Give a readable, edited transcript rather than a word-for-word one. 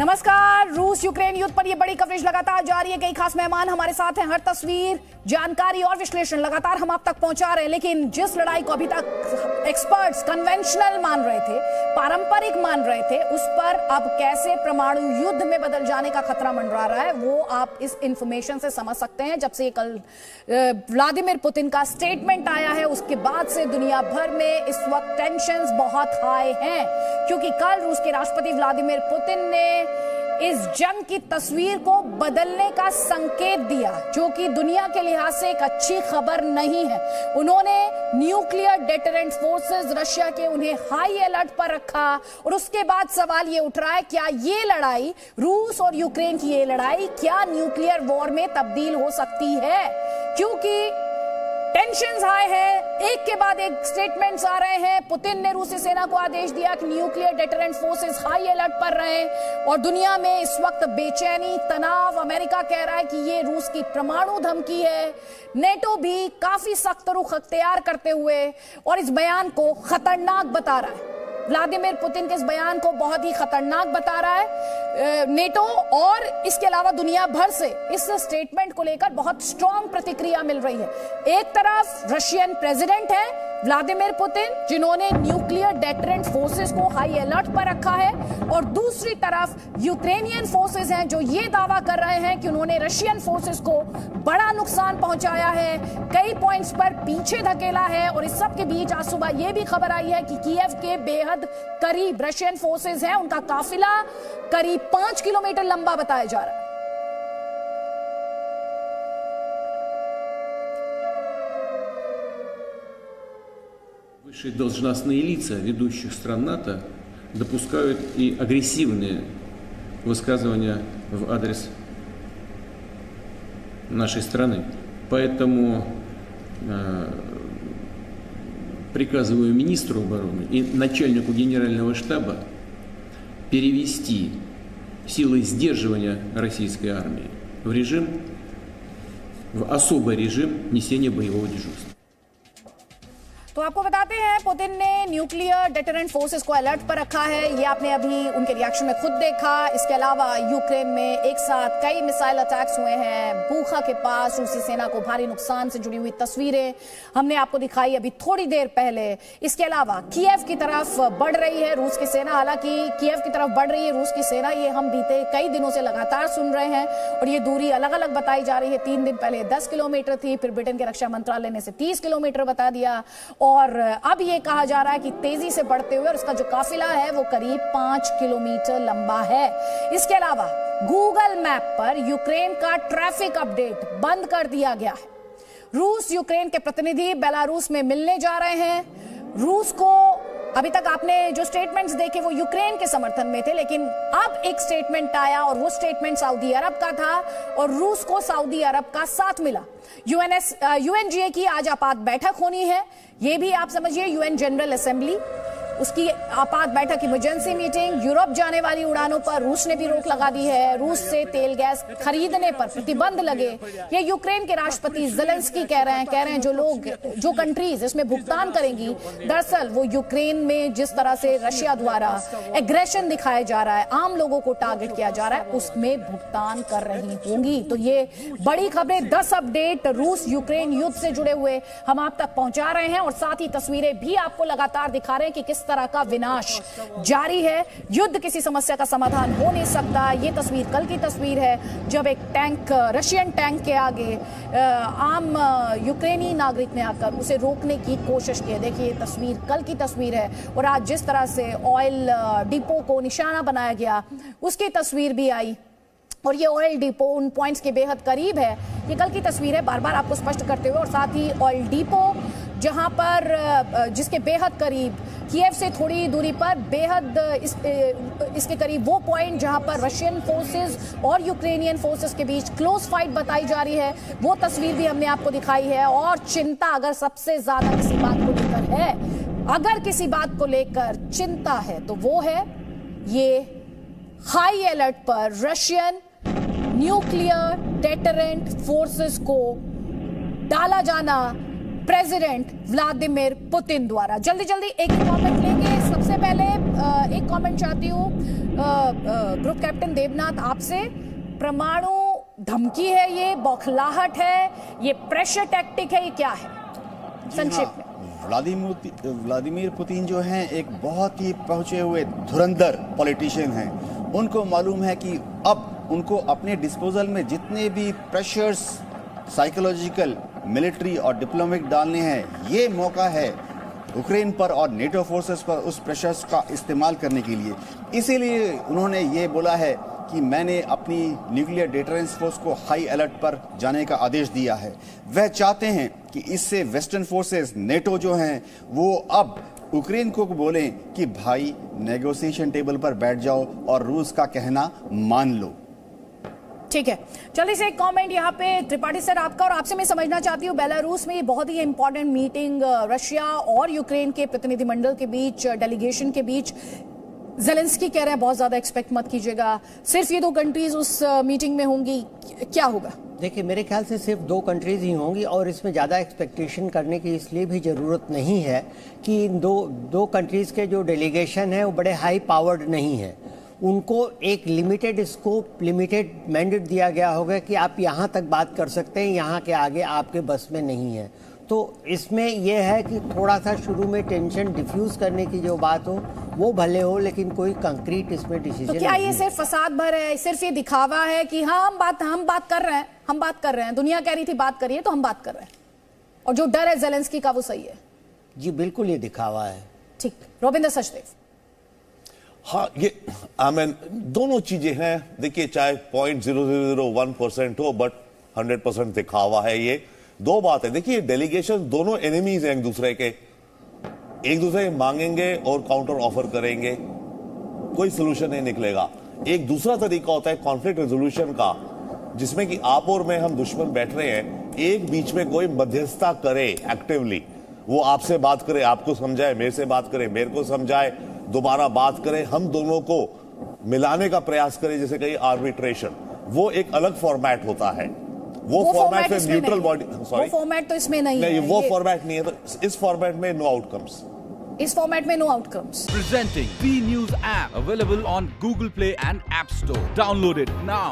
नमस्कार। रूस यूक्रेन युद्ध पर यह बड़ी कवरेज लगातार जारी है। कई खास मेहमान हमारे साथ हैं। हर तस्वीर, जानकारी और विश्लेषण लगातार हम आप तक पहुंचा रहे हैं। लेकिन जिस लड़ाई को अभी तक एक्सपर्ट्स कन्वेंशनल मान रहे थे, पारंपरिक मान रहे थे, उस पर अब कैसे परमाणु युद्ध में बदल जाने का खतरा मंडरा रहा है, वो आप इस इंफॉर्मेशन से समझ सकते हैं। जब से कल व्लादिमीर पुतिन का स्टेटमेंट आया है, उसके बाद से दुनिया भर में इस वक्त टेंशंस बहुत हाई हैं, क्योंकि कल रूस के राष्ट्रपति व्लादिमीर पुतिन ने इस जंग की तस्वीर को बदलने का संकेत दिया, जो कि दुनिया के लिहाज से एक अच्छी खबर नहीं है। उन्होंने न्यूक्लियर डेटरेंट फोर्सेस रशिया के, उन्हें हाई अलर्ट पर रखा। और उसके बाद सवाल ये उठ रहा है, क्या ये लड़ाई, रूस और यूक्रेन की ये लड़ाई, क्या न्यूक्लियर वॉर में तब्दील हो सकती है? क्योंकि टेंशंस हाई है, एक के बाद एक स्टेटमेंट्स आ रहे हैं। पुतिन ने रूसी सेना को आदेश दिया कि nuclear deterrent forces high alert पर रहें, और दुनिया में इस वक्त बेचैनी, तनाव। अमेरिका कह रहा है कि ये रूस की परमाणु धमकी है। नेटो भी काफी सख्त रुख अख्तियार करते हुए और इस बयान को खतरनाक बता रहा है। व्लादिमीर पुतिन के इस बयान को बहुत ही खतरनाक बता रहा है नेटो, और इसके अलावा दुनिया भर से इस स्टेटमेंट को लेकर बहुत स्ट्रांग प्रतिक्रिया मिल रही है। एक तरफ रशियन प्रेसिडेंट है व्लादिमीर पुतिन, जिन्होंने न्यूक्लियर डेटरेंट फोर्सेस को हाई अलर्ट पर रखा है, और दूसरी तरफ यूक्रेनियन फोर्सेस हैं जो ये दावा कर रहे हैं कि उन्होंने रशियन फोर्सेस को बड़ा नुकसान पहुंचाया है, कई पॉइंट्स पर पीछे धकेला है। और इस सब के बीच आज सुबह यह भी खबर आई है कि कीव के बेहद करीब रशियन फोर्सेस हैं, उनका काफिला करीब 5 किलोमीटर लंबा बताया जा रहा है। Высшие должностные лица ведущих стран НАТО допускают и агрессивные высказывания в адрес нашей страны. Поэтому приказываю министру обороны и начальнику генерального штаба перевести силы сдерживания российской армии в особый режим несения боевого дежурства. तो आपको बताते हैं, पुतिन ने न्यूक्लियर डेटरेंट फोर्सेस को अलर्ट पर रखा है। ये आपने अभी उनके रिएक्शन में खुद देखा। इसके अलावा यूक्रेन में एक साथ कई मिसाइल अटैक्स हुए हैं। बूखा के पास रूसी सेना को भारी नुकसान से जुड़ी हुई तस्वीरें हमने आपको दिखाई अभी थोड़ी देर पहले। इसके अलावा कीव की तरफ बढ़ रही है रूस की सेना। हालांकि कीव की तरफ बढ़ रही है रूस की सेना, ये हम बीते कई दिनों से लगातार सुन रहे हैं, और ये दूरी अलग अलग बताई जा रही है। 3 दिन पहले 10 किलोमीटर थी, फिर ब्रिटेन के रक्षा मंत्रालय ने इसे 30 किलोमीटर बता दिया, और अब ये कहा जा रहा है कि तेजी से बढ़ते हुए, और उसका जो काफिला है वो करीब 5 किलोमीटर लंबा है। इसके अलावा गूगल मैप पर यूक्रेन का ट्रैफिक अपडेट बंद कर दिया गया है। रूस यूक्रेन के प्रतिनिधि बेलारूस में मिलने जा रहे हैं। रूस को अभी तक आपने जो स्टेटमेंट्स देखे वो यूक्रेन के समर्थन में थे, लेकिन अब एक स्टेटमेंट आया, और वो स्टेटमेंट सऊदी अरब का था, और रूस को सऊदी अरब का साथ मिला। यूएनजीए की आज आपात बैठक होनी है, ये भी आप समझिए, यूएन जनरल असेंबली, उसकी आपात बैठक, इमरजेंसी मीटिंग। यूरोप जाने वाली उड़ानों पर रूस ने भी रोक लगा दी है। रूस से तेल गैस खरीदने पर प्रतिबंध लगे। ये यूक्रेन के राष्ट्रपति ज़ेलेंस्की कह रहे हैं जो कंट्रीज इसमें भुगतान करेंगी, दरअसल वो यूक्रेन में जिस तरह से रशिया द्वारा एग्रेशन दिखाया जा रहा है, आम लोगों को टारगेट किया जा रहा है, उसमें भुगतान कर रही होंगी। तो ये बड़ी खबरें, 10 अपडेट रूस यूक्रेन युद्ध से जुड़े हुए हम आप तक पहुंचा रहे हैं, और साथ ही तस्वीरें भी आपको लगातार दिखा रहे हैं कि किस तरह का विनाश जारी है। युद्ध किसी समस्या का समाधान हो नहीं सकता। ये तस्वीर कल की तस्वीर है, जब एक टैंक, रशियन टैंक के आगे आम यूक्रेनी नागरिक ने आकर उसे रोकने की कोशिश की। देखिए, ये तस्वीर कल की तस्वीर है, और आज जिस तरह से ऑयल डिपो को निशाना बनाया गया, उसकी तस्वीर भी आई, और ये ऑयल डिपो उन पॉइंट्स के बेहद करीब है। ये कल की तस्वीर है, बार बार आपको स्पष्ट करते हुए, और साथ ही ऑयल डिपो जहां पर, जिसके बेहद करीब, कीव से थोड़ी दूरी पर बेहद इसके करीब वो पॉइंट जहां पर रशियन फोर्सेस और यूक्रेनियन फोर्सेस के बीच क्लोज फाइट बताई जा रही है, वो तस्वीर भी हमने आपको दिखाई है। और चिंता अगर सबसे ज्यादा किसी बात को लेकर है, अगर किसी बात को लेकर चिंता है, तो वो है ये हाई अलर्ट पर रशियन न्यूक्लियर डेटरेंट फोर्सेस को डाला जाना प्रेसिडेंट व्लादिमीर पुतिन द्वारा। जल्दी जल्दी एक कमेंट लेंगे। सबसे उससे पहले एक कमेंट चाहती हूँ ग्रुप कैप्टन देवनाथ आपसे। परमाणु धमकी है ये, बौखलाहट है, ये प्रेशर टैक्टिक है, ये क्या है संक्षेप में? व्लादिमीर पुतिन जो हैं एक बहुत ही पहुंचे हुए धुरंधर पॉलिटिशियन हैं। उनको मालूम है कि अब उनको अपने डिस्पोजल में जितने भी प्रेशर्स साइकोलॉजिकल, मिलिट्री और डिप्लोमेटिक डालने हैं, ये मौका है यूक्रेन पर और नेटो फोर्सेस पर उस प्रेशर्स का इस्तेमाल करने के लिए। इसीलिए उन्होंने ये बोला है कि मैंने अपनी न्यूक्लियर डिटरेंस फोर्स को हाई अलर्ट पर जाने का आदेश दिया है। वह चाहते हैं कि इससे वेस्टर्न फोर्सेस, नेटो जो हैं, वो अब यूक्रेन को बोलें कि भाई नेगोशिएशन टेबल पर बैठ जाओ और रूस का कहना मान लो। ठीक है, चलिए से एक कमेंट यहाँ पे त्रिपाठी सर आपका, और आपसे मैं समझना चाहती हूँ बेलारूस में ये बहुत ही इंपॉर्टेंट मीटिंग रशिया और यूक्रेन के प्रतिनिधिमंडल के बीच, डेलीगेशन के बीच, ज़ेलेंस्की कह रहे हैं बहुत ज्यादा एक्सपेक्ट मत कीजिएगा, सिर्फ ये 2 कंट्रीज उस मीटिंग में होंगी, क्या होगा? देखिए, मेरे ख्याल से सिर्फ 2 कंट्रीज ही होंगी और इसमें ज़्यादा एक्सपेक्टेशन करने की इसलिए भी ज़रूरत नहीं है कि इन दो कंट्रीज के जो डेलीगेशन है वो बड़े हाई पावर्ड नहीं है। उनको एक लिमिटेड स्कोप, लिमिटेड मैंडेट दिया गया होगा कि आप यहाँ तक बात कर सकते हैं, यहाँ के आगे आपके बस में नहीं है। तो इसमें यह है कि थोड़ा सा शुरू में टेंशन डिफ्यूज करने की जो बात हो वो भले हो, लेकिन कोई कंक्रीट इसमें डिसीजन। तो क्या ये सिर्फ फसाद भर है, सिर्फ ये दिखावा है कि हाँ हम बात कर रहे हैं, दुनिया कह रही थी बात करिए तो हम बात कर रहे हैं, और जो डर है ज़ेलेंस्की का वो सही है? जी बिल्कुल, ये दिखावा है। ठीक, रविंद्र सचदेव। हाँ, ये दोनों चीजें हैं। देखिए, चाहे 0.0001% हो, बट 100% दिखावा है। ये 2 बात है। देखिए, डेलीगेशन दोनों एनिमीज हैं एक दूसरे मांगेंगे और काउंटर ऑफर करेंगे, कोई सोल्यूशन नहीं निकलेगा। एक दूसरा तरीका होता है कॉन्फ्लिक्ट रेजोल्यूशन का, जिसमें कि आप और मैं, हम दुश्मन बैठ रहे हैं, एक बीच में कोई मध्यस्थता करे एक्टिवली, वो आपसे बात करे, आपको समझाए, मेरे से बात करे, मेरे को समझाए, दोबारा बात करें, हम दोनों को मिलाने का प्रयास करें, जैसे कहीं आर्बिट्रेशन। वो एक अलग फॉर्मेट होता है। वो फॉर्मेट में न्यूट्रल बॉडी, सॉरी, वो फॉर्मेट तो इसमें नहीं है। वो फॉर्मेट नहीं है, तो इस फॉर्मेट में no outcomes. Presenting V News app, available on Google Play and App Store. Download it now.